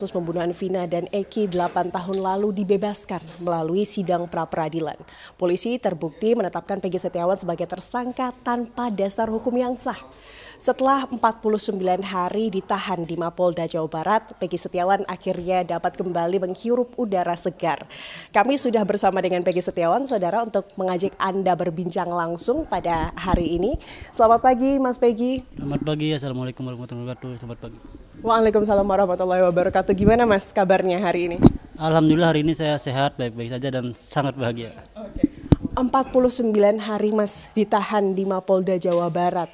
Kasus pembunuhan Vina dan Eki 8 tahun lalu dibebaskan melalui sidang pra-peradilan. Polisi terbukti menetapkan Peggy Setiawan sebagai tersangka tanpa dasar hukum yang sah. Setelah 49 hari ditahan di Mapolda Jawa Barat, Peggy Setiawan akhirnya dapat kembali menghirup udara segar. Kami sudah bersama dengan Peggy Setiawan, saudara, untuk mengajak Anda berbincang langsung pada hari ini. Selamat pagi, Mas Peggy. Selamat pagi, Assalamualaikum warahmatullahi wabarakatuh. Selamat pagi. Waalaikumsalam warahmatullahi wabarakatuh. Gimana Mas kabarnya hari ini? Alhamdulillah hari ini saya sehat, baik-baik saja dan sangat bahagia. 49 hari Mas ditahan di Mapolda Jawa Barat.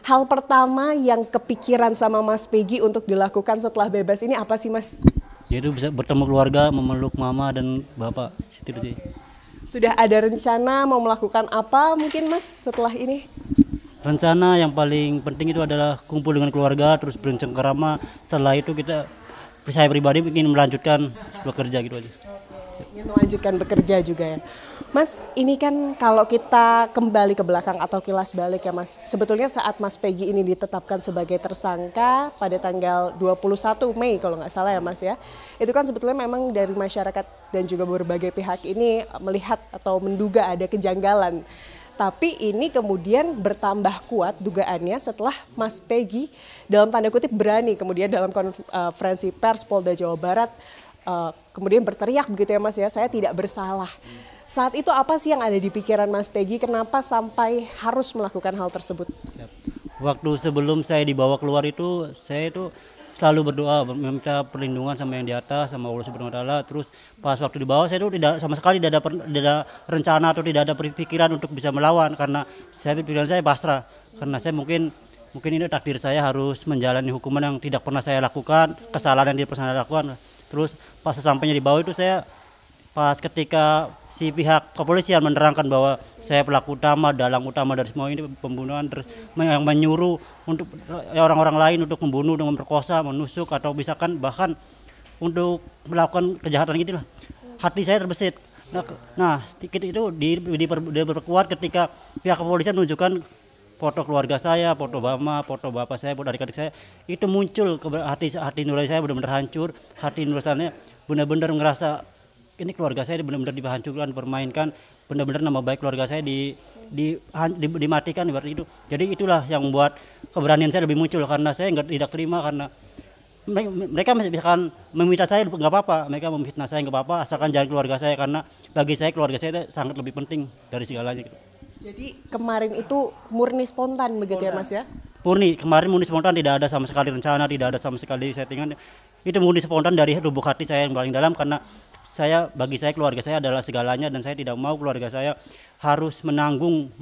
Hal pertama yang kepikiran sama Mas Peggy untuk dilakukan setelah bebas ini apa sih Mas? Yaitu bisa bertemu keluarga, memeluk mama dan bapak. Sudah ada rencana mau melakukan apa mungkin Mas setelah ini? Rencana yang paling penting itu adalah kumpul dengan keluarga, terus bercengkerama. Setelah itu saya pribadi ingin melanjutkan bekerja gitu aja. Ingin melanjutkan bekerja juga ya. Mas, ini kan kalau kita kembali ke belakang atau kilas balik ya Mas. Sebetulnya saat Mas Peggy ini ditetapkan sebagai tersangka pada tanggal 21 Mei kalau nggak salah ya Mas ya. Itu kan sebetulnya memang dari masyarakat dan juga berbagai pihak ini melihat atau menduga ada kejanggalan. Tapi ini kemudian bertambah kuat dugaannya setelah Mas Peggy dalam tanda kutip berani kemudian dalam konferensi pers Polda Jawa Barat kemudian berteriak begitu ya Mas ya, saya tidak bersalah. Saat itu apa sih yang ada di pikiran Mas Peggy, kenapa sampai harus melakukan hal tersebut? Waktu sebelum saya dibawa keluar itu, saya itu selalu berdoa meminta perlindungan sama yang di atas, sama Allah Subhanahu wa taala. Terus pas waktu dibawa saya itu tidak sama sekali tidak ada rencana atau tidak ada pikiran untuk bisa melawan, karena pikiran saya pasrah. Karena saya mungkin ini takdir saya harus menjalani hukuman yang tidak pernah saya lakukan, kesalahan yang tidak pernah saya lakukan. Terus pas sesampainya di bawah itu saya pas ketika si pihak kepolisian menerangkan bahwa saya pelaku utama, dalang utama dari semua ini pembunuhan, yang menyuruh untuk orang-orang lain untuk membunuh dengan memperkosa, menusuk atau misalkan bahkan untuk melakukan kejahatan gitu lah. Hati saya terbesit. Nah, itu diperkuat ketika pihak kepolisian menunjukkan foto keluarga saya, foto mama, foto bapak saya, foto adik-adik saya, itu muncul hati nurani saya benar-benar hancur, hati nurani saya benar-benar ngerasa ini keluarga saya benar-benar dihancurkan, dipermainkan, benar-benar nama baik keluarga saya dimatikan seperti itu. Jadi itulah yang membuat keberanian saya lebih muncul, karena saya tidak terima, karena mereka misalkan meminta saya nggak apa-apa, mereka memfitnah saya nggak apa-apa, asalkan jangan keluarga saya, karena bagi saya keluarga saya itu sangat lebih penting dari segalanya gitu. Jadi kemarin itu murni spontan begitu ya Mas ya? Kemarin murni spontan, tidak ada sama sekali rencana, tidak ada sama sekali settingan. Itu murni spontan dari lubuk hati saya yang paling dalam, karena bagi saya keluarga saya adalah segalanya, dan saya tidak mau keluarga saya harus menanggung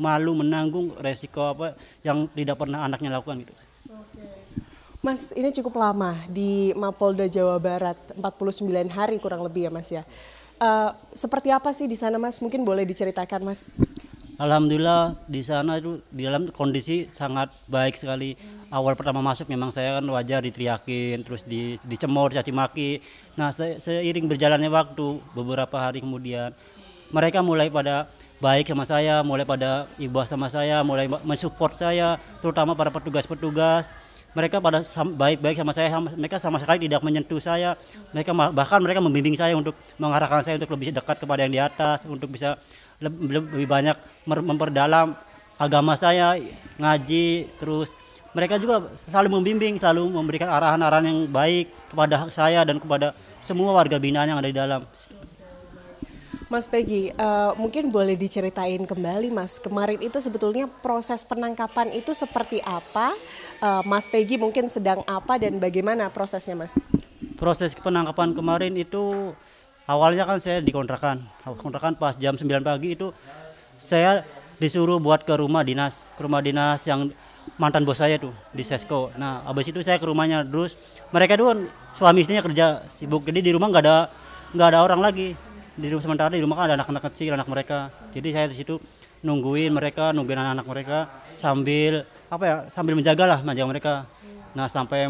resiko apa yang tidak pernah anaknya lakukan gitu. Mas, ini cukup lama di Mapolda Jawa Barat, 49 hari kurang lebih ya Mas ya. Seperti apa sih di sana Mas? Mungkin boleh diceritakan Mas. Alhamdulillah di sana itu di dalam kondisi sangat baik sekali. Awal pertama masuk memang saya kan wajar diteriakin, terus dicemor, caci maki. Nah, seiring berjalannya waktu, beberapa hari kemudian mereka mulai pada baik sama saya, mulai pada iba sama saya, mulai mensupport saya, terutama para petugas-petugas. Mereka pada baik-baik sama saya, mereka sama sekali tidak menyentuh saya. Bahkan mereka membimbing saya untuk mengarahkan saya untuk lebih dekat kepada yang di atas, untuk bisa lebih banyak memperdalam agama saya, ngaji. Terus mereka juga selalu membimbing, selalu memberikan arahan-arahan yang baik kepada saya dan kepada semua warga binaan yang ada di dalam. Mas Peggy, mungkin boleh diceritain kembali Mas, kemarin itu sebetulnya proses penangkapan itu seperti apa? Mas Peggy mungkin sedang apa dan bagaimana prosesnya Mas? Proses penangkapan kemarin itu awalnya kan saya dikontrakan pas jam 9 pagi itu saya disuruh buat ke rumah dinas yang mantan bos saya tuh di Sesko. Nah, habis itu saya ke rumahnya, terus mereka itu kan suami istrinya kerja sibuk, jadi di rumah nggak ada orang lagi. Sementara di rumah kan ada anak-anak kecil, anak mereka. Jadi saya di situ nungguin anak-anak mereka sambil menjaga mereka. Nah, sampai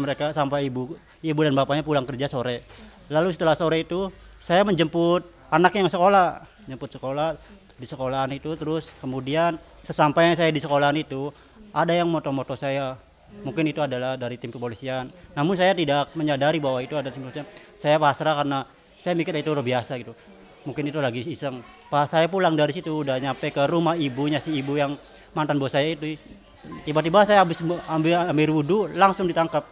ibu dan bapaknya pulang kerja sore. Lalu setelah sore itu saya menjemput anaknya yang sekolah, di sekolahan itu. Terus kemudian sesampainya saya di sekolahan itu ada yang moto-moto saya, Mungkin itu adalah dari tim kepolisian. Namun saya tidak menyadari bahwa itu ada tim kepolisian. Saya pasrah karena saya mikir itu udah biasa gitu. Mungkin itu lagi iseng. Pas saya pulang dari situ udah nyampe ke rumah ibunya si ibu yang mantan bos saya itu. Tiba-tiba saya habis ambil wudhu langsung ditangkap.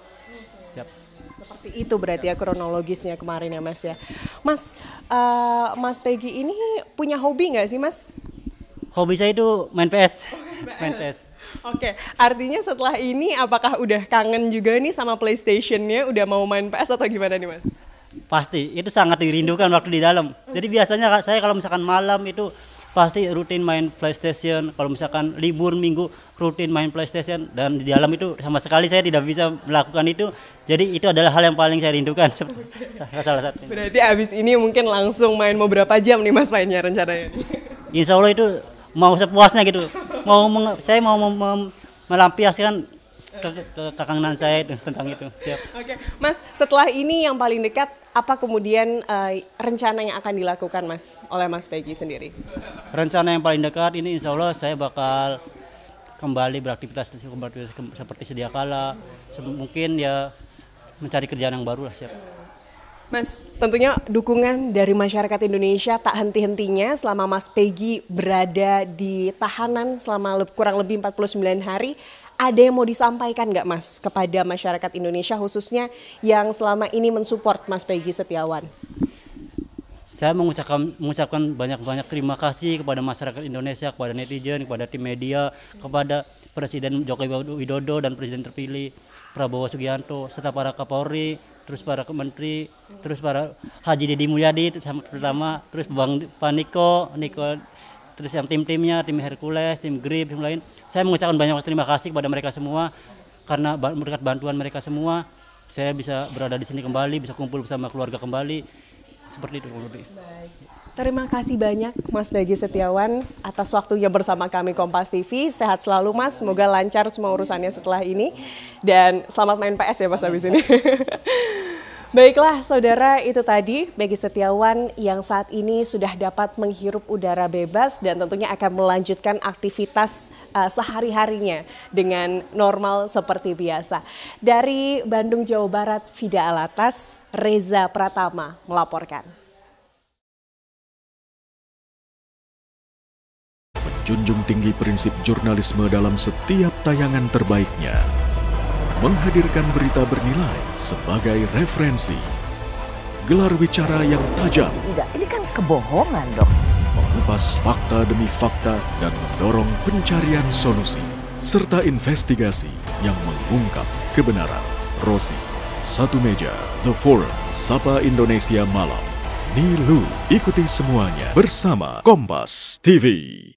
Siap. Seperti itu berarti ya kronologisnya kemarin ya Mas ya. Mas, Mas Peggy ini punya hobi nggak sih Mas? Hobi saya itu main PS. Main PS. Oke, artinya setelah ini apakah udah kangen juga nih sama PlayStation-nya? Udah mau main PS atau gimana nih Mas? Pasti, itu sangat dirindukan waktu di dalam. Jadi biasanya saya kalau misalkan malam itu pasti rutin main PlayStation. Kalau misalkan libur minggu rutin main PlayStation. Dan di dalam itu sama sekali saya tidak bisa melakukan itu. Jadi itu adalah hal yang paling saya rindukan. Salah satunya. Berarti abis ini mungkin langsung main mau berapa jam nih Mas mainnya rencananya? Insya Allah itu mau sepuasnya gitu. Saya mau melampiaskan kekangenan saya itu, tentang itu. Siap. Oke, Mas, setelah ini yang paling dekat apa kemudian rencana yang akan dilakukan Mas oleh Mas Peggy sendiri? Rencana yang paling dekat ini insya Allah saya bakal kembali beraktivitas seperti sedia kala. Mungkin ya mencari kerjaan yang baru lah, siap. Mas, tentunya dukungan dari masyarakat Indonesia tak henti-hentinya selama Mas Peggy berada di tahanan selama kurang lebih 49 hari. Ada yang mau disampaikan nggak Mas kepada masyarakat Indonesia khususnya yang selama ini mensupport Mas Peggy Setiawan? Saya mengucapkan banyak-banyak terima kasih kepada masyarakat Indonesia, kepada netizen, kepada tim media, kepada Presiden Joko Widodo dan Presiden terpilih Prabowo Subianto, serta para Kapolri, terus para Menteri, terus para Haji Deddy Mulyadi terutama, terus Pak Niko, terus yang tim-timnya, tim Hercules, tim Grip, tim lain. Saya mengucapkan banyak terima kasih kepada mereka semua karena berkat bantuan mereka semua saya bisa berada di sini kembali, bisa kumpul bersama keluarga kembali. Seperti itu lebih. Baik. Terima kasih banyak Mas Peggy Setiawan atas waktunya bersama kami Kompas TV. Sehat selalu Mas, semoga lancar semua urusannya setelah ini. Dan selamat main PS ya Mas habis ini. Baiklah saudara, itu tadi Peggy Setiawan yang saat ini sudah dapat menghirup udara bebas dan tentunya akan melanjutkan aktivitas sehari-harinya dengan normal seperti biasa. Dari Bandung, Jawa Barat, Fida Alatas, Reza Pratama melaporkan. Menjunjung tinggi prinsip jurnalisme dalam setiap tayangan terbaiknya. Menghadirkan berita bernilai sebagai referensi. Gelar bicara yang tajam. Tidak, ini kan kebohongan dong. Mengupas fakta demi fakta dan mendorong pencarian solusi. Serta investigasi yang mengungkap kebenaran. Rosi, Satu Meja, The Forum, Sapa Indonesia Malam. Nilu, ikuti semuanya bersama Kompas TV.